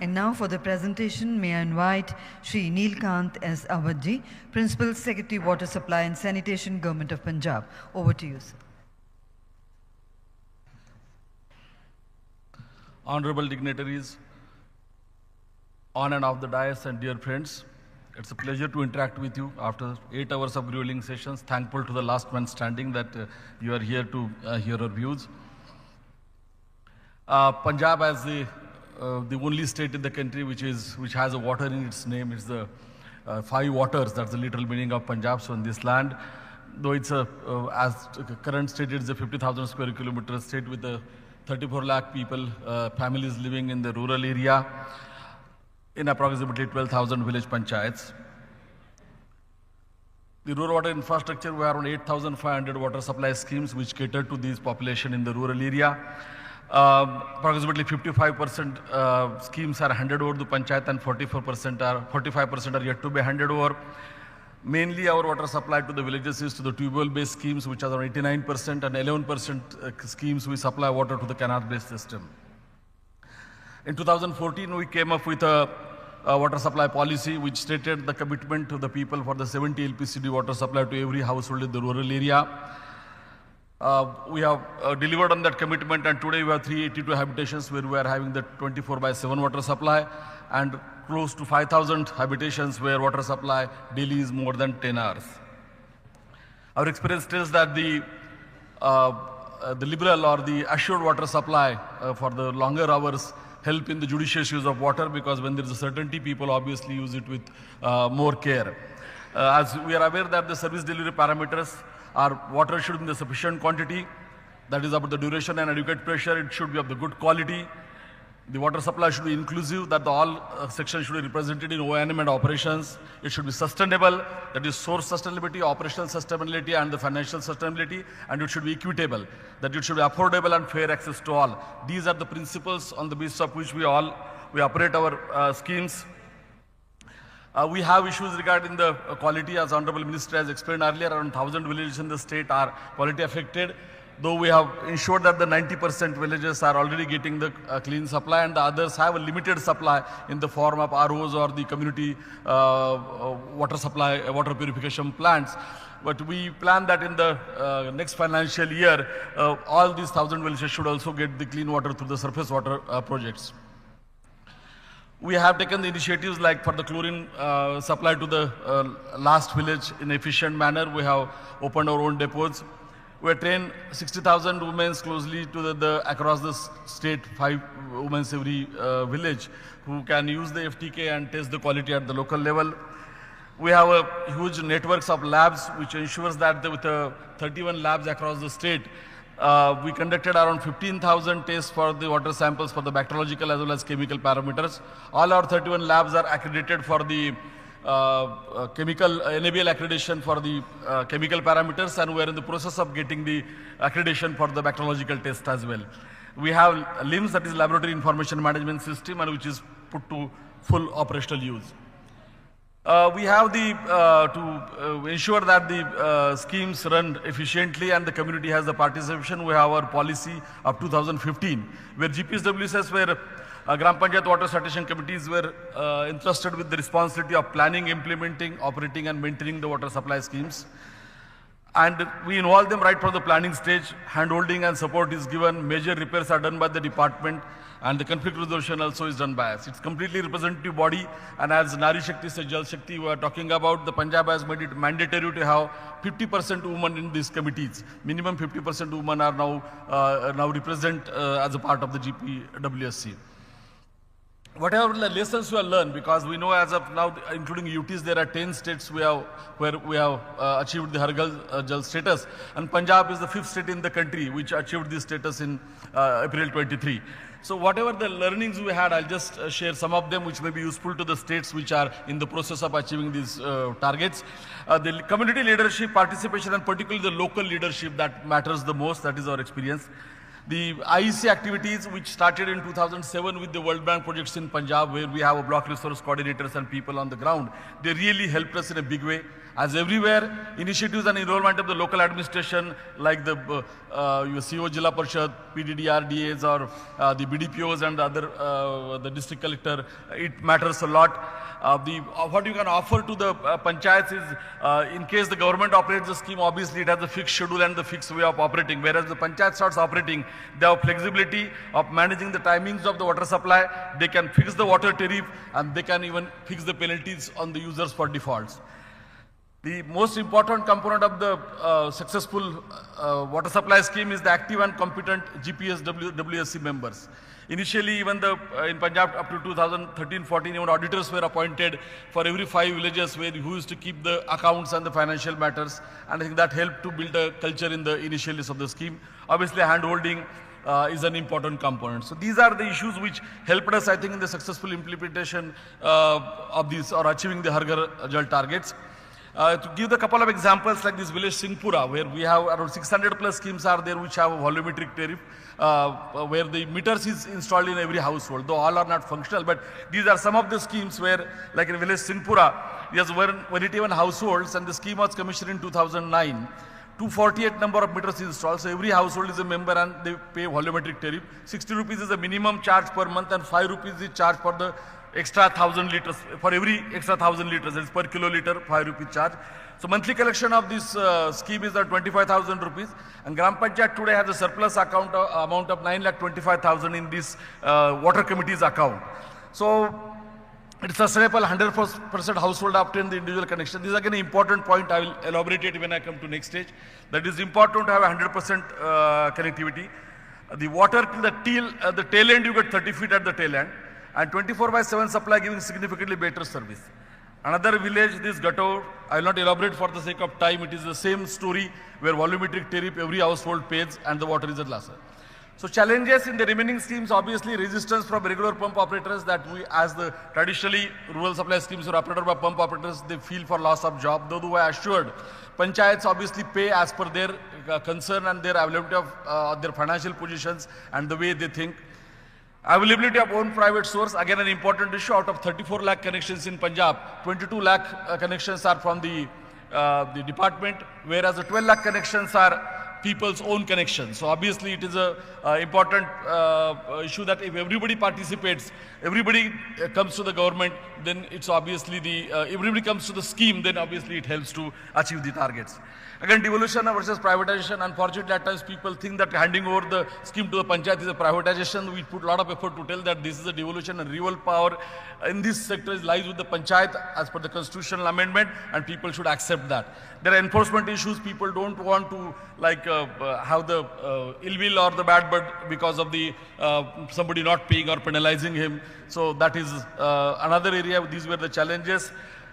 And now for the presentation, may I invite Shri Nilkanth S. Avhad, Principal Secretary, Water Supply and Sanitation, Government of Punjab. Over to you, sir. Honorable dignitaries, on and off the dais, and dear friends, it's a pleasure to interact with you after 8 hours of grueling sessions. Thankful to the last man standing that you are here to hear our views. Punjab as the only state in the country which has a water in its name. It's the 5 waters. That's the literal meaning of Punjab. So in this land, though it's as current state, it's a 50,000 square kilometer state with 34 lakh people, families living in the rural area, in approximately 12,000 village panchayats. The rural water infrastructure, we have around 8,500 water supply schemes which cater to this population in the rural area. Approximately 55% schemes are handed over to panchayat and 45% are yet to be handed over. Mainly our water supply to the villages is to the tube-well-based schemes, which are around 89%, and 11% schemes we supply water to the canal-based system. In 2014, we came up with a water supply policy which stated the commitment to the people for the 70 LPCD water supply to every household in the rural area. We have delivered on that commitment, and today we have 382 habitations where we are having the 24/7 water supply, and close to 5,000 habitations where water supply daily is more than 10 hours. Our experience tells that the liberal or the assured water supply for the longer hours help in the judicious use of water, because when there is a certainty, people obviously use it with more care. As we are aware that the service delivery parameters are water should be in the sufficient quantity, that is about the duration and adequate pressure, it should be of the good quality. The water supply should be inclusive, that all sections should be represented in O&M and operations. It should be sustainable, that is source sustainability, operational sustainability, and the financial sustainability, and it should be equitable, that it should be affordable and fair access to all. These are the principles on the basis of which we operate our schemes. We have issues regarding the quality, as Honorable Minister has explained earlier. Around 1,000 villages in the state are quality affected, though we have ensured that the 90% villages are already getting the clean supply, and the others have a limited supply in the form of ROs or the community water supply, water purification plants. But we plan that in the next financial year, all these 1,000 villages should also get the clean water through the surface water projects. We have taken the initiatives like for the chlorine supply to the last village in an efficient manner. We have opened our own depots. We have trained 60,000 women closely to across the state, 5 women every village, who can use the FTK and test the quality at the local level. We have a huge networks of labs which ensures that with 31 labs across the state, we conducted around 15,000 tests for the water samples for the bacteriological as well as chemical parameters. All our 31 labs are accredited for the chemical NABL accreditation for the chemical parameters, and we are in the process of getting the accreditation for the bacteriological test as well. We have LIMS, that is Laboratory Information Management System, and which is put to full operational use. We have to ensure that the schemes run efficiently and the community has the participation. We have our policy of 2015, where GPSWCs were Gram Panchayat Water Sanitation Committees were entrusted with the responsibility of planning, implementing, operating and maintaining the water supply schemes. And we involve them right from the planning stage. Handholding and support is given, major repairs are done by the department, and the conflict resolution also is done by us. It's completely representative body, and as Nari Shakti says, Jal Shakti, we are talking about, the Punjab has made it mandatory to have 50% women in these committees. Minimum 50% women are now represent as a part of the GPWSC. Whatever the lessons we have learned, because we know as of now, including UTs, there are 10 states where we have achieved the Har Ghar Jal status, and Punjab is the 5th state in the country which achieved this status in April 23. So whatever the learnings we had, I'll just share some of them which may be useful to the states which are in the process of achieving these targets. The community leadership, participation, and particularly the local leadership, that matters the most. That is our experience. The IEC activities, which started in 2007 with the World Bank projects in Punjab, where we have a block resource coordinators and people on the ground, they really helped us in a big way. As everywhere, initiatives and involvement of the local administration like the your CO Jilla Parishad, PDDR, DAs or the BDPOs and the other, the district collector, it matters a lot. What you can offer to the panchayats is, in case the government operates the scheme, obviously it has a fixed schedule and the fixed way of operating. Whereas the panchayat starts operating, they have flexibility of managing the timings of the water supply. They can fix the water tariff and they can even fix the penalties on the users for defaults. The most important component of the successful water supply scheme is the active and competent GPS WSC members. Initially, even in Punjab up to 2013-14, even auditors were appointed for every 5 villages who used to keep the accounts and the financial matters. And I think that helped to build a culture in the initial days of the scheme. Obviously, handholding is an important component. So these are the issues which helped us, I think, in the successful implementation of these or achieving the Har Ghar Jal targets. To give a couple of examples like this village Singhpura, where we have around 600 plus schemes are there which have a volumetric tariff, where the meters is installed in every household, though all are not functional, but these are some of the schemes where, like in village Singhpura, there's 181 households and the scheme was commissioned in 2009. 248 number of meters installed, so every household is a member and they pay volumetric tariff. 60 rupees is the minimum charge per month and 5 rupees is charged for the extra 1,000 liters, for every extra 1,000 liters, it's per kiloliter, 5 rupee charge. So monthly collection of this scheme is at 25,000 rupees, and Gram Panchayat today has a surplus amount of 9,25,000 in this water committee's account. So it's sustainable, 100% household obtain the individual connection. This is again an important point. I will elaborate it when I come to next stage. That is important to have 100% connectivity. The water till the tail end, you get 30 feet at the tail end. And 24/7 supply giving significantly better service. Another village, this Gato, I will not elaborate for the sake of time, it is the same story where volumetric tariff every household pays and the water is at last. So challenges in the remaining schemes, obviously resistance from regular pump operators that we, as the traditionally rural supply schemes are operated by pump operators, they feel for loss of job, though I assured. Panchayats obviously pay as per their concern and their availability of their financial positions and the way they think. Availability of own private source, again an important issue. Out of 34 lakh connections in Punjab, 22 lakh connections are from the department, whereas the 12 lakh connections are people's own connections. So obviously it is a important issue that if everybody participates, everybody comes to the government, then it's obviously everybody comes to the scheme, then obviously it helps to achieve the targets. Again, devolution versus privatization. Unfortunately, at times people think that handing over the scheme to the panchayat is a privatization. We put a lot of effort to tell that this is a devolution and real power in this sector lies with the panchayat as per the constitutional amendment, and people should accept that. There are enforcement issues. People don't want to have the ill will or the bad blood because of the somebody not paying or penalizing him. So that is another area. These were the challenges.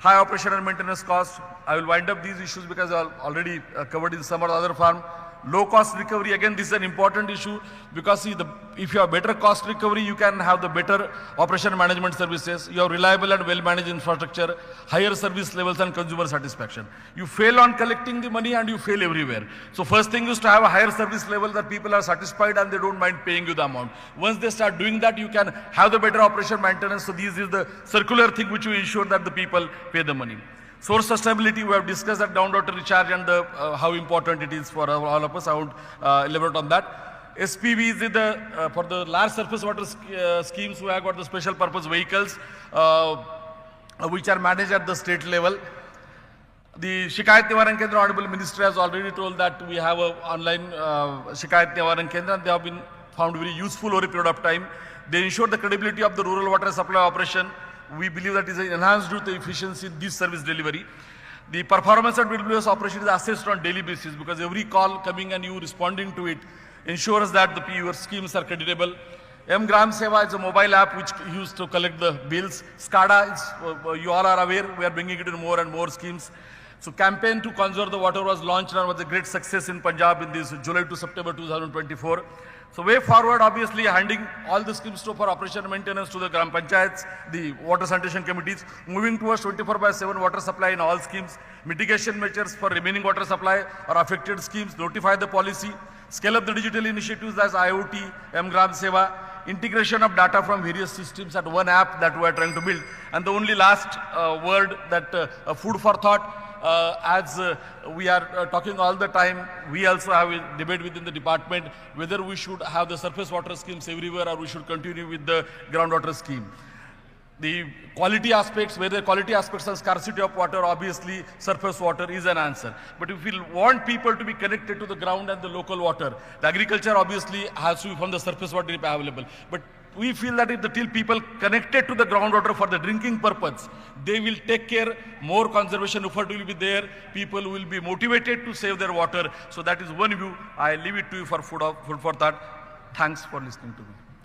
High operation and maintenance costs. I will wind up these issues because I already covered in some or other form. Low cost recovery, again this is an important issue because see, if you have better cost recovery, you can have the better operation management services, you have reliable and well managed infrastructure, higher service levels and consumer satisfaction. You fail on collecting the money and you fail everywhere. So first thing is to have a higher service level that people are satisfied and they don't mind paying you the amount. Once they start doing that, you can have the better operation maintenance. So this is the circular thing which will ensure that the people pay the money. Source sustainability, we have discussed that downwater recharge and how important it is for all of us. I won't elaborate on that. SPV is for the large surface water schemes, we have got the special purpose vehicles which are managed at the state level. The Shikayat Nivaran Kendra, Honorable Minister has already told that we have an online Shikayat Nivaran Kendra, and they have been found very useful over a period of time. They ensure the credibility of the rural water supply operation. We believe that is enhanced due to efficiency in this service delivery. The performance of WWS operation is assessed on daily basis because every call coming and you responding to it ensures that your schemes are creditable. Gram Seva is a mobile app which used to collect the bills. SCADA, you all are aware, we are bringing it in more and more schemes. So campaign to conserve the water was launched and was a great success in Punjab in this July to September 2024. So way forward, obviously, handing all the schemes for operation and maintenance to the Gram Panchayats, the water sanitation committees, moving towards 24/7 water supply in all schemes, mitigation measures for remaining water supply or affected schemes, notify the policy, scale up the digital initiatives as IoT, Gram Seva, integration of data from various systems at one app that we are trying to build. And the only last word that food for thought, we are talking all the time, we also have a debate within the department whether we should have the surface water schemes everywhere or we should continue with the groundwater scheme. The quality aspects, where the quality aspects and scarcity of water, obviously surface water is an answer. But if we want people to be connected to the ground and the local water, the agriculture obviously has to be from the surface water available. But we feel that if the till people connected to the groundwater for the drinking purpose, they will take care, more conservation effort will be there, people will be motivated to save their water. So that is one view. I leave it to you for food for thought. Thanks for listening to me.